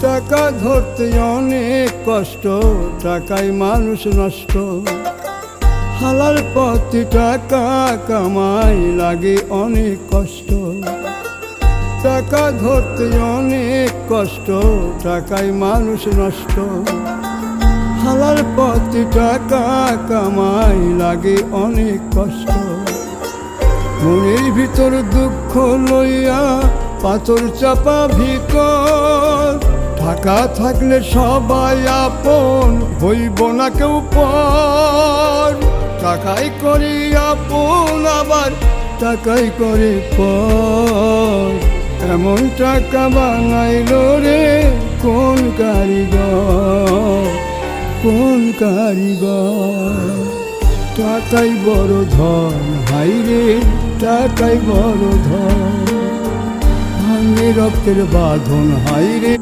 টাকা ধরতে অনেক কষ্ট, টাকায় মানুষ নষ্ট। হালাল পথে টাকা কামাই লাগে অনেক কষ্ট। টাকা ধরতে অনেক কষ্ট, টাকায় মানুষ নষ্ট। হালাল পথে টাকা কামাই লাগে অনেক কষ্ট। মনের ভিতর দুঃখ লইয়া পাথর চাপা ভিতর, টাকা থাকলে সবাই আপন, হইব না কেউ পর। টাকাই করি আপন আবার টাকাই করে পর, এমন টাকা বানাইল রে কোন কারিগর, কোন কারিগর। টাকাই বড় ধন, হাইরে টাকাই বড় ধন, ভাঙে রক্তের বাঁধন, হাইরে।